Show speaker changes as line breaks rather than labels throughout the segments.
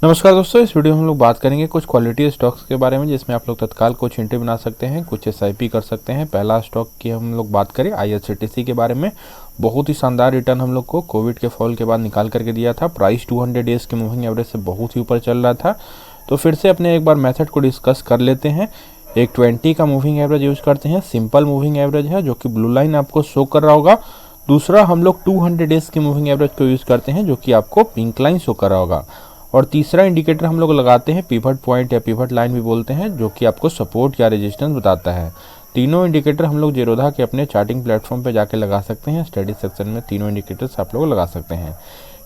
नमस्कार दोस्तों, इस वीडियो में हम लोग बात करेंगे कुछ क्वालिटी स्टॉक्स के बारे में जिसमें आप लोग तत्काल कुछ एंट्री बना सकते हैं, कुछ एसआईपी कर सकते हैं। पहला स्टॉक की हम लोग बात करें आईआरसीटीसी के बारे में। बहुत ही शानदार रिटर्न हम लोग को कोविड के फॉल के बाद निकाल करके दिया था। प्राइस 200 डेज के मूविंग एवरेज से बहुत ही ऊपर चल रहा था। तो फिर से अपने एक बार मेथड को डिस्कस कर लेते हैं। एक 20 का मूविंग एवरेज यूज करते हैं, सिंपल मूविंग एवरेज है जो कि ब्लू लाइन आपको शो कर रहा होगा। दूसरा हम लोग 200 डेज के मूविंग एवरेज को यूज करते हैं जो कि आपको पिंक लाइन शो कर रहा होगा। और तीसरा इंडिकेटर हम लोग लगाते हैं पिवट पॉइंट या पिवट लाइन भी बोलते हैं, जो कि आपको सपोर्ट या रेजिस्टेंस बताता है। तीनों इंडिकेटर हम लोग जेरोधा के अपने चार्टिंग प्लेटफॉर्म पे जाके लगा सकते हैं। स्टडी सेक्शन में तीनों इंडिकेटर्स आप लोग लगा सकते हैं।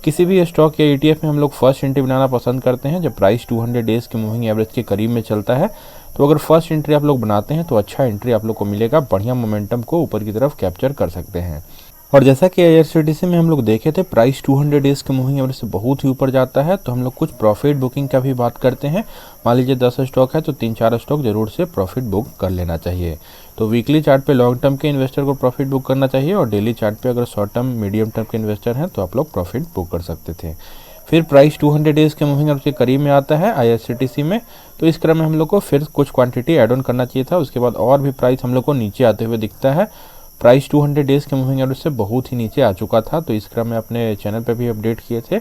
किसी भी स्टॉक या ईटीएफ में हम लोग फर्स्ट एंट्री बनाना पसंद करते हैं जब प्राइस 200 डेज के मूविंग एवरेज के करीब में चलता है। तो अगर फर्स्ट एंट्री आप लोग बनाते हैं तो अच्छा एंट्री आप लोग को मिलेगा, बढ़िया मोमेंटम को ऊपर की तरफ कैप्चर कर सकते हैं। और जैसा कि आईआरसीटीसी में हम लोग देखे थे, प्राइस 200 डेज के मूविंग एवरेज से बहुत ही ऊपर जाता है। तो हम लोग कुछ प्रॉफिट बुकिंग का भी बात करते हैं। मान लीजिए 10 स्टॉक है तो 3-4 स्टॉक जरूर से प्रॉफिट बुक कर लेना चाहिए। तो वीकली चार्ट पे लॉन्ग टर्म के इन्वेस्टर को प्रॉफिट बुक करना चाहिए, और डेली चार्ट पे अगर शॉर्ट टर्म मीडियम टर्म के इन्वेस्टर हैं तो आप लोग प्रॉफिट बुक कर सकते थे। फिर प्राइस 200 डेज के मूविंग एवरेज के करीब में आता है आईआरसीटीसी में। तो इस क्रम में हम लोग को फिर कुछ क्वांटिटी ऐड ऑन करना चाहिए था। उसके बाद और भी प्राइस हम लोग को नीचे आते हुए दिखता है। प्राइस 200 डेज के मूविंग एवरेज से बहुत ही नीचे आ चुका था। तो इस क्रम में अपने चैनल पे भी अपडेट किए थे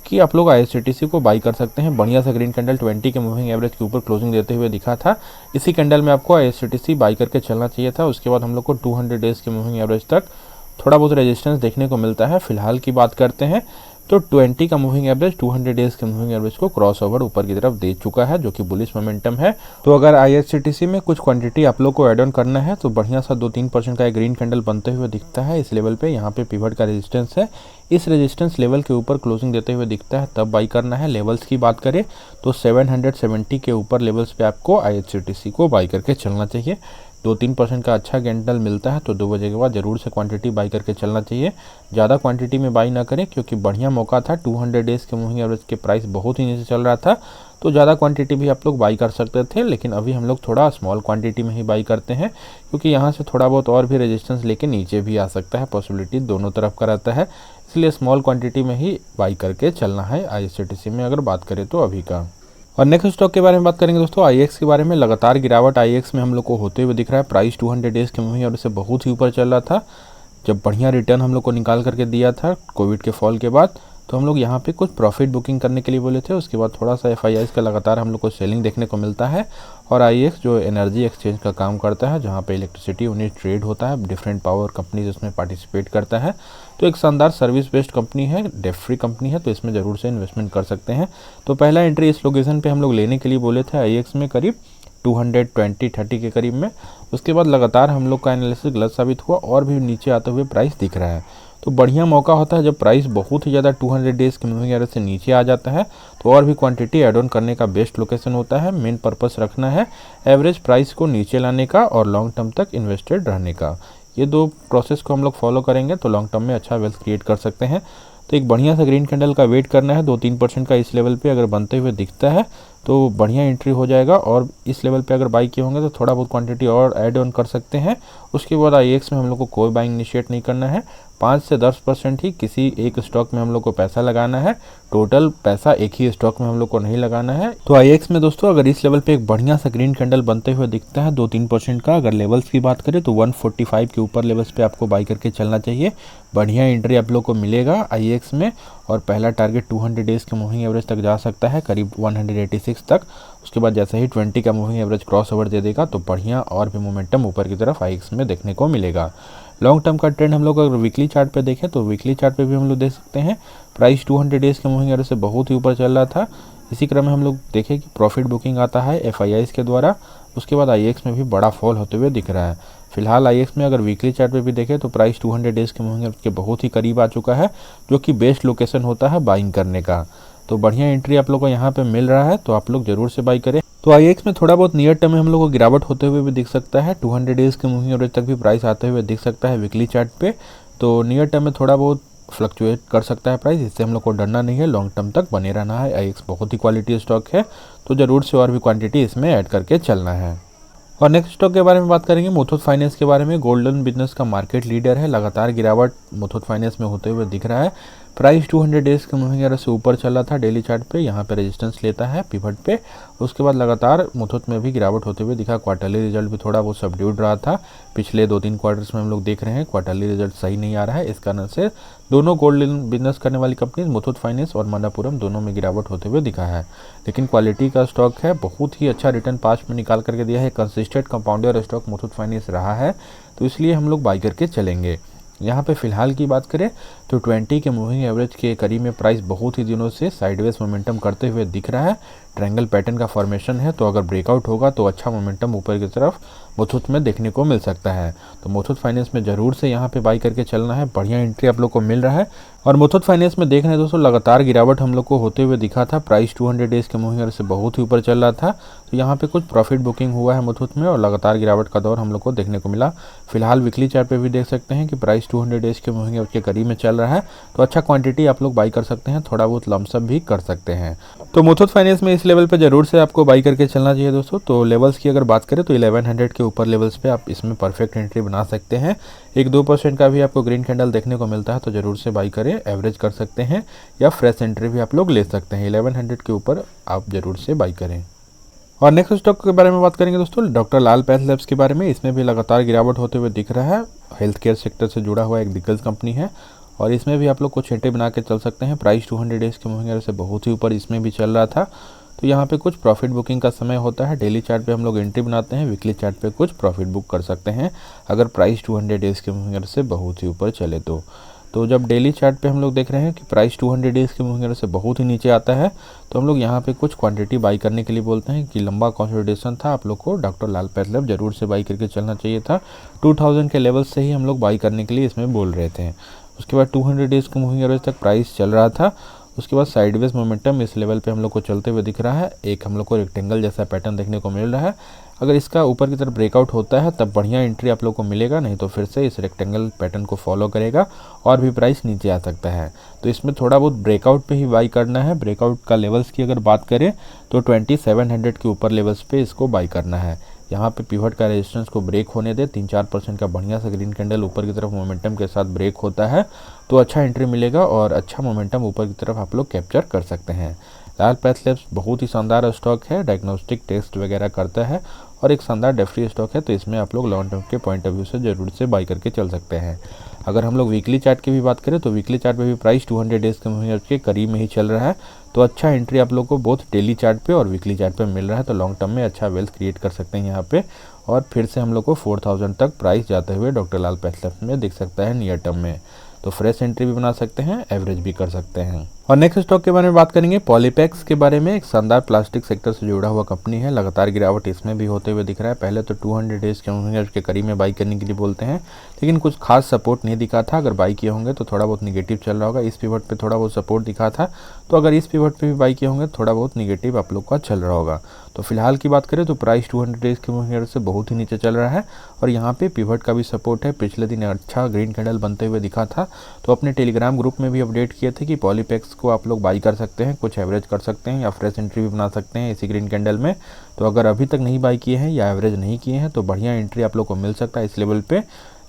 कि आप लोग आईआरसीटीसी को बाई कर सकते हैं। बढ़िया सा ग्रीन कैंडल 20 के मूविंग एवरेज के ऊपर क्लोजिंग देते हुए दिखा था। इसी कैंडल में आपको आईआरसीटीसी बाई करके चलना चाहिए था। उसके बाद हम लोग को 200 डेज के मूविंग एवरेज तक थोड़ा बहुत रेजिस्टेंस देखने को मिलता है। फिलहाल की बात करते हैं तो 20 का मूविंग एवरेज 200 डेज के मूविंग एवरेज को क्रॉस ओवर ऊपर की तरफ दे चुका है, जो कि बुलिश मोमेंटम है। तो अगर आईआरसीटीसी में कुछ क्वांटिटी आप लोग को ऐड ऑन करना है तो बढ़िया सा 2-3% का एक ग्रीन कैंडल बनते हुए दिखता है। इस लेवल पे यहाँ पे पिवट का रेजिस्टेंस है। इस रेजिस्टेंस लेवल के ऊपर क्लोजिंग देते हुए दिखता है, तब बाई करना है। लेवल्स की बात करें तो 770 के ऊपर लेवल्स पे आपको आईआरसीटीसी को बाई करके चलना चाहिए। 2-3% का अच्छा कैंडल मिलता है तो 2 बजे के बाद जरूर से क्वांटिटी बाई करके चलना चाहिए। ज़्यादा क्वांटिटी में बाई ना करें क्योंकि बढ़िया मौका था। 200 डेज के मूविंग एवरेज के प्राइस बहुत ही नीचे चल रहा था, तो ज़्यादा क्वांटिटी भी आप लोग बाई कर सकते थे। लेकिन अभी हम लोग थोड़ा स्मॉल क्वांटिटी में ही बाई करते हैं क्योंकि यहाँ से थोड़ा बहुत और भी रेजिस्टेंस लेके नीचे भी आ सकता है। पॉसिबिलिटी दोनों तरफ का रहता है, इसलिए स्मॉल क्वांटिटी में ही बाई करके चलना है आईआरसीटीसी में अगर बात करें तो अभी का। और नेक्स्ट स्टॉक के बारे में बात करेंगे दोस्तों, आईएक्स के बारे में। लगातार गिरावट आईएक्स में हम लोग को होते हुए दिख रहा है। प्राइस 200 डेज के मूविंग एवरेज से बहुत ही ऊपर चल रहा था। जब बढ़िया रिटर्न हम लोग को निकाल करके दिया था कोविड के फॉल के बाद, तो हम लोग यहाँ पे कुछ प्रॉफिट बुकिंग करने के लिए बोले थे। उसके बाद थोड़ा सा एफआईआईस का लगातार हम लोग को सेलिंग देखने को मिलता है। और आईएक्स जो एनर्जी एक्सचेंज का काम करता है, जहाँ पे इलेक्ट्रिसिटी यूनिट ट्रेड होता है, डिफरेंट पावर कंपनीज उसमें पार्टिसिपेट करता है। तो एक शानदार सर्विस बेस्ड कंपनी है, डेट फ्री कंपनी है, तो इसमें ज़रूर से इन्वेस्टमेंट कर सकते हैं। तो पहला एंट्री इस लोकेशन पे हम लोग लेने के लिए बोले थे आईएक्स में, करीब 220-30 के करीब में। उसके बाद लगातार हम लोग का एनालिसिस गलत साबित हुआ और भी नीचे आते हुए प्राइस दिख रहा है। तो बढ़िया मौका होता है जब प्राइस बहुत ही ज़्यादा 200 डेज के मूविंग एवरेज से नीचे आ जाता है, तो और भी क्वांटिटी ऐड ऑन करने का बेस्ट लोकेशन होता है। मेन पर्पस रखना है एवरेज प्राइस को नीचे लाने का और लॉन्ग टर्म तक इन्वेस्टेड रहने का। ये दो प्रोसेस को हम लोग फॉलो करेंगे तो लॉन्ग टर्म में अच्छा वेल्थ क्रिएट कर सकते हैं। तो एक बढ़िया सा ग्रीन कैंडल का वेट करना है। 2-3% का इस लेवल पे अगर बनते हुए दिखता है तो बढ़िया एंट्री हो जाएगा। और इस लेवल पे अगर बाई किए होंगे तो थोड़ा बहुत क्वांटिटी और ऐड ऑन कर सकते हैं। उसके बाद आईएक्स में हम लोग को कोई बाइंग इनिशिएट नहीं करना है। 5 से 10% ही किसी एक स्टॉक में हम लोग को पैसा लगाना है। टोटल पैसा एक ही स्टॉक में हम लोग को नहीं लगाना है। तो आईएक्स में दोस्तों अगर इस लेवल पे एक बढ़िया सा ग्रीन कैंडल बनते हुए दिखता है 2-3% का, अगर लेवल्स की बात करें तो 145 के ऊपर लेवल्स पे आपको बाई करके चलना चाहिए। बढ़िया एंट्री आप लोग को मिलेगा आईएक्स में। और पहला टारगेट 200 डेज के मूविंग एवरेज तक जा सकता है, करीब 186 तक। उसके बाद जैसे ही 20 का मूविंग एवरेज क्रॉस ओवर दे देगा तो बढ़िया और भी मोमेंटम ऊपर की तरफ आईएक्स में देखने को मिलेगा। लॉन्ग टर्म का ट्रेंड हम लोग अगर वीकली चार्ट पे देखें तो वीकली चार्ट पे भी हम लोग देख सकते हैं प्राइस 200 डेज के मूविंग एवरेज से बहुत ही ऊपर चल रहा था। इसी क्रम में हम लोग देखें कि प्रॉफिट बुकिंग आता है एफआईआईस के द्वारा। उसके बाद आईएक्स में भी बड़ा फॉल होते हुए दिख रहा है। फिलहाल आईएक्स में अगर वीकली चार्ट पे भी देखें तो प्राइस 200 डेज के मूविंग एवरेज के बहुत ही करीब आ चुका है, जो कि बेस्ट लोकेशन होता है बाइंग करने का। तो बढ़िया एंट्री आप लोग को यहाँ पे मिल रहा है, तो आप लोग जरूर से बाई करें। तो आईएक्स में थोड़ा बहुत नियर टर्म में हम लोग को गिरावट होते हुए भी दिख सकता है। 200 डेज के मूविंग एवरेज तक भी प्राइस आते हुए दिख सकता है वीकली चार्ट पे। तो नियर टर्म में थोड़ा बहुत फ्लक्चुएट कर सकता है प्राइस, इससे हम लोग को डरना नहीं है, लॉन्ग टर्म तक बने रहना है। आईएक्स बहुत ही क्वालिटी स्टॉक है, तो ज़रूर से और भी क्वांटिटी इसमें ऐड करके चलना है। और नेक्स्ट स्टॉक के बारे में बात करेंगे मुथूट फाइनेंस के बारे में। गोल्डन बिजनेस का मार्केट लीडर है। लगातार गिरावट मुथूट फाइनेंस में होते हुए दिख रहा है। प्राइस 200 डेज के मूविंग एवरेज से ऊपर चल रहा था डेली चार्ट पे, यहाँ पे रेजिस्टेंस लेता है पिवट पे। उसके बाद लगातार मुथूट में भी गिरावट होते हुए दिखा। क्वार्टरली रिजल्ट भी थोड़ा बहुत सबड्यूड रहा था। पिछले 2-3 क्वार्टर्स में हम लोग देख रहे हैं क्वार्टरली रिजल्ट सही नहीं आ रहा है। इस कारण से दोनों गोल्ड बिजनेस करने वाली कंपनी मुथूट फाइनेंस और मनप्पुरम दोनों में गिरावट होते हुए दिखा है। लेकिन क्वालिटी का स्टॉक है, बहुत ही अच्छा रिटर्न पास्ट में निकाल करके दिया है। Consistent compounder stock Muthoot finance रहा है, तो इसलिए हम लोग बाई करके चलेंगे। यहाँ पे फिलहाल की बात करें तो 20 के मूविंग एवरेज के करीब में प्राइस बहुत ही दिनों से साइडवेज मोमेंटम करते हुए दिख रहा है। ट्रायंगल पैटर्न का फॉर्मेशन है, तो अगर ब्रेकआउट होगा तो अच्छा मोमेंटम ऊपर की तरफ मुथूट में देखने को मिल सकता है। तो मुथूट फाइनेंस में ज़रूर से यहाँ पे बाई करके चलना है। बढ़िया एंट्री आप लोग को मिल रहा है। और मुथूट फाइनेंस में देख रहे हैं दोस्तों, लगातार गिरावट हम लोग को होते हुए दिखा था। प्राइस 200 डेज के मूविंग एवरेज से बहुत ही ऊपर चल रहा था, तो यहाँ पे कुछ प्रॉफिट बुकिंग हुआ है मुथूट में और लगातार गिरावट का दौर हम लोग को देखने को मिला। फिलहाल वीकली चार्ट पे भी देख सकते हैं कि प्राइस 200 डेज के मूविंग एवरेज के करीब में चल रहा है, तो अच्छा क्वांटिटी आप लोग बाई कर सकते हैं, थोड़ा बहुत लमसम भी कर सकते हैं। तो मुथूट फाइनेंस में इस लेवल पे जरूर से आपको बाई करके चलना चाहिए दोस्तों। तो लेवल्स की अगर बात करें तो 1100 के ऊपर लेवल्स पे आप इसमें परफेक्ट एंट्री बना सकते हैं। 1-2% का भी आपको ग्रीन कैंडल देखने को मिलता है, तो ज़रूर से बाई करें, एवरेज कर सकते हैं या फ्रेश एंट्री भी आप लोग ले सकते हैं। 1100 के ऊपर आप ज़रूर से बाई करें। और नेक्स्ट स्टॉक के बारे में बात करेंगे दोस्तों, डॉक्टर लाल पैथलैब्स के बारे में। इसमें भी लगातार गिरावट होते हुए दिख रहा है। हेल्थ केयर सेक्टर से जुड़ा हुआ एक दिग्गज कंपनी है और इसमें भी आप लोग कुछ एंट्री बना के चल सकते हैं। प्राइस 200 डेज के मूविंग एवरेज से बहुत ही ऊपर इसमें भी चल रहा था, तो यहाँ पे कुछ प्रॉफिट बुकिंग का समय होता है। डेली चार्ट पे हम लोग एंट्री बनाते हैं, वीकली चार्ट पे कुछ प्रॉफिट बुक कर सकते हैं अगर प्राइस 200 डेज के मूविंग एवरेज से बहुत ही ऊपर चले तो जब डेली चार्ट पे हम लोग देख रहे हैं कि प्राइस 200 डेज के मूविंग एवरेज से बहुत ही नीचे आता है, तो हम लोग यहाँ पे कुछ क्वांटिटी बाई करने के लिए बोलते हैं कि लंबा कंसोलिडेशन था। आप लोग को डॉक्टर लाल पैथलैब जरूर से बाई करके चलना चाहिए था। 2000 के लेवल से ही हम लोग बाई करने के लिए इसमें बोल रहे थे। उसके बाद 200 डेज के मूविंग एवरेज तक प्राइस चल रहा था। उसके बाद साइडवेज मोमेंटम इस लेवल पे हम लोग को चलते हुए दिख रहा है। एक हम लोग को रेक्टेंगल जैसा पैटर्न देखने को मिल रहा है। अगर इसका ऊपर की तरफ ब्रेकआउट होता है तब बढ़िया एंट्री आप लोग को मिलेगा, नहीं तो फिर से इस रेक्टेंगल पैटर्न को फॉलो करेगा और भी प्राइस नीचे आ सकता है। तो इसमें थोड़ा बहुत ब्रेकआउट पे ही बाई करना है। ब्रेकआउट का लेवल्स की अगर बात करें तो 2700 के ऊपर लेवल्स पे इसको बाई करना है। यहाँ पे पिवट का रेजिस्टेंस को ब्रेक होने दे, 3-4% का बढ़िया सा ग्रीन कैंडल ऊपर की तरफ मोमेंटम के साथ ब्रेक होता है तो अच्छा एंट्री मिलेगा और अच्छा मोमेंटम ऊपर की तरफ आप लोग कैप्चर कर सकते हैं। लाल पैथलैब्स बहुत ही शानदार स्टॉक है, डायग्नोस्टिक टेस्ट वगैरह करता है और एक शानदार डेफ्री स्टॉक है, तो इसमें आप लोग लॉन्ग टर्म के पॉइंट ऑफ व्यू से ज़रूर से बाई करके चल सकते हैं। अगर हम लोग वीकली चार्ट की भी बात करें तो वीकली चार्ट पे भी प्राइस 200 डेज के मूविंग एवरेज के करीब में ही चल रहा है, तो अच्छा एंट्री आप लोग को बोथ डेली चार्ट पे और वीकली चार्ट पे मिल रहा है। तो लॉन्ग टर्म में अच्छा वेल्थ क्रिएट कर सकते हैं यहाँ पे और फिर से हम लोग को 4000 तक प्राइस जाते हुए डॉक्टर लाल पैथलैब्स में दिख सकता है नियर टर्म में। तो फ्रेश एंट्री भी बना सकते हैं, एवरेज भी कर सकते हैं। और नेक्स्ट स्टॉक के बारे में बात करेंगे पॉलीपैक्स के बारे में। एक शानदार प्लास्टिक सेक्टर से जुड़ा हुआ कंपनी है। लगातार गिरावट इसमें भी होते हुए दिख रहा है। पहले तो 200 डेज के मूविंग एवरेज के करीब में बाई करने के लिए बोलते हैं, लेकिन कुछ खास सपोर्ट नहीं दिखा था। अगर बाई किए होंगे तो थोड़ा बहुत निगेटिव चल रहा होगा। इस पिवट पे थोड़ा बहुत सपोर्ट दिखा था, तो अगर इस पिवट पे भी बाई किए होंगे थोड़ा बहुत निगेटिव आप लोग का चल रहा होगा। तो फिलहाल की बात करें तो प्राइस 200 डेज के मूविंग एवरेज से बहुत ही नीचे चल रहा है और यहाँ पे पिवट का भी सपोर्ट है। पिछले दिन अच्छा ग्रीन कैंडल बनते हुए दिखा था, तो अपने टेलीग्राम ग्रुप में भी अपडेट किए थे कि पॉलीपैक्स को आप लोग बाई कर सकते हैं, कुछ एवरेज कर सकते हैं या फ्रेश एंट्री भी बना सकते हैं इसी ग्रीन कैंडल में। तो अगर अभी तक नहीं बाई किए हैं या एवरेज नहीं किए हैं तो बढ़िया एंट्री आप लोग को मिल सकता है इस लेवल पे।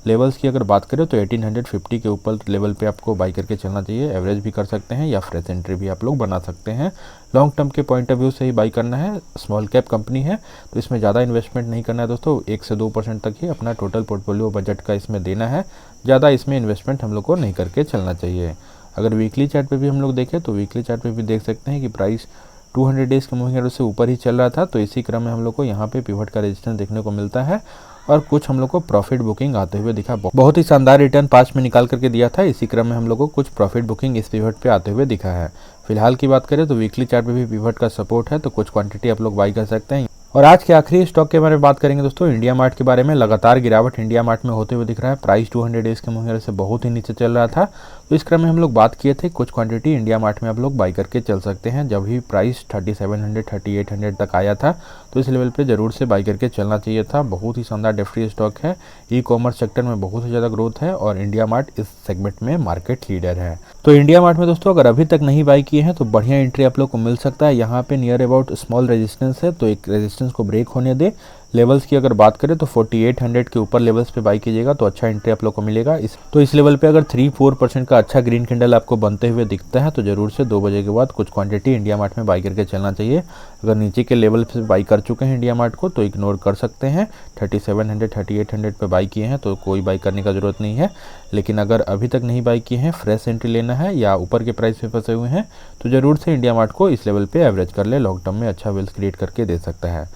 लेवल्स की अगर बात करें तो 1850 के ऊपर लेवल पे आपको बाई करके चलना चाहिए। एवरेज भी कर सकते हैं या फ्रेश एंट्री भी आप लोग बना सकते हैं। लॉन्ग टर्म के पॉइंट ऑफ व्यू से ही बाई करना है। स्मॉल कैप कंपनी है तो इसमें ज़्यादा इन्वेस्टमेंट नहीं करना है दोस्तों। 1 से 2% तक ही अपना टोटल पोर्टफोलियो बजट का इसमें देना है। ज़्यादा इसमें इन्वेस्टमेंट हम लोग को नहीं करके चलना चाहिए। अगर वीकली चार्ट पे भी हम लोग देखें तो वीकली चार्ट पे भी देख सकते हैं कि प्राइस 200 डेज के मूविंग एवरेज से ऊपर ही चल रहा था, तो इसी क्रम में हम लोग को यहाँ पे पिवट का रेजिस्टेंस देखने को मिलता है और कुछ हम लोग को प्रॉफिट बुकिंग आते हुए दिखा। बहुत ही शानदार रिटर्न पास्ट में निकाल करके दिया था। इसी क्रम में हम लोग को कुछ प्रॉफिट बुकिंग इस पिवट पे आते हुए दिखा है। फिलहाल की बात करें तो वीकली चार्ट पे भी पिवट का सपोर्ट है, तो कुछ क्वांटिटी आप लोग बाई कर सकते हैं। और आज के आखिरी स्टॉक के बारे में बात करेंगे दोस्तों, इंडिया मार्ट के बारे में। लगातार गिरावट इंडिया मार्ट में होते हुए दिख रहा है। प्राइस 200 डेज के मूविंग एवरेज से बहुत ही नीचे चल रहा था, तो इस क्रम में हम लोग बात किए थे कुछ क्वांटिटी इंडिया मार्ट में आप लोग बाई करके चल सकते हैं। जब भी प्राइस 3700 3800 तक आया था तो इस लेवल पे जरूर से बाई करके चलना चाहिए था। बहुत ही शानदार डेफ्री स्टॉक है। ई कॉमर्स सेक्टर में बहुत ही ज़्यादा ग्रोथ है और इंडिया मार्ट इस सेगमेंट में मार्केट लीडर है। तो इंडिया मार्ट में दोस्तों अगर अभी तक नहीं बाई किए हैं तो बढ़िया एंट्री आप लोग को मिल सकता है। यहाँ पे नियर अबाउट स्मॉल रेजिस्टेंस है, तो एक रेजिस्टेंस को ब्रेक होने दे, लेवल्स की अगर बात करें तो 4800 के ऊपर लेवल्स पे बाई कीजिएगा तो अच्छा एंट्री आप लोग को मिलेगा। इस लेवल पे अगर 3-4% का अच्छा ग्रीन कैंडल आपको बनते हुए दिखता है तो जरूर से 2 बजे के बाद कुछ क्वांटिटी इंडिया मार्ट में बाई करके चलना चाहिए। अगर नीचे के लेवल पे बाई कर चुके हैं इंडिया मार्ट को तो इग्नोर कर सकते हैं। 3700 3800 पे बाई किए हैं तो कोई बाई करने का ज़रूरत नहीं है। लेकिन अगर अभी तक नहीं बाई किए हैं, फ्रेश एंट्री लेना है या ऊपर के प्राइस पे फंसे हुए हैं तो ज़रूर से इंडिया मार्ट को इस लेवल पे एवरेज कर ले, लॉन्ग टर्म में अच्छा वेल्थ क्रिएट करके दे सकता है।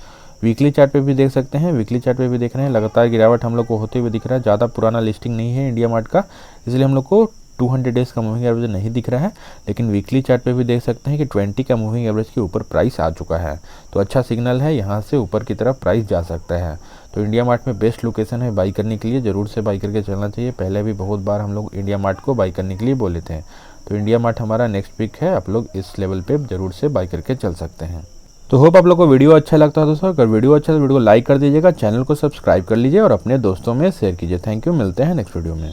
वीकली चार्ट पे भी देख सकते हैं, वीकली चार्ट पे भी देख रहे हैं लगातार गिरावट हम लोग को होते हुए दिख रहा है। ज़्यादा पुराना लिस्टिंग नहीं है इंडिया मार्ट का, इसलिए हम लोग को 200 डेज़ का मूविंग एवरेज नहीं दिख रहा है। लेकिन वीकली चार्ट पे भी देख सकते हैं कि 20 का मूविंग एवरेज के ऊपर प्राइस आ चुका है, तो अच्छा सिग्नल है, यहाँ से ऊपर की तरफ प्राइस जा सकता है। तो इंडिया मार्ट में बेस्ट लोकेशन है बाई करने के लिए, ज़रूर से बाई करके चलना चाहिए। पहले भी बहुत बार हम लोग इंडिया मार्ट को बाई करने के लिए बोले थे, तो इंडिया मार्ट हमारा नेक्स्ट पिक है। आप लोग इस लेवल पे ज़रूर से बाई करके चल सकते हैं। तो होप आप लोग को वीडियो अच्छा लगता है दोस्तों। अगर वीडियो अच्छा है तो वीडियो को लाइक कर दीजिएगा, चैनल को सब्सक्राइब कर लीजिए और अपने दोस्तों में शेयर कीजिए। थैंक यू, मिलते हैं नेक्स्ट वीडियो में।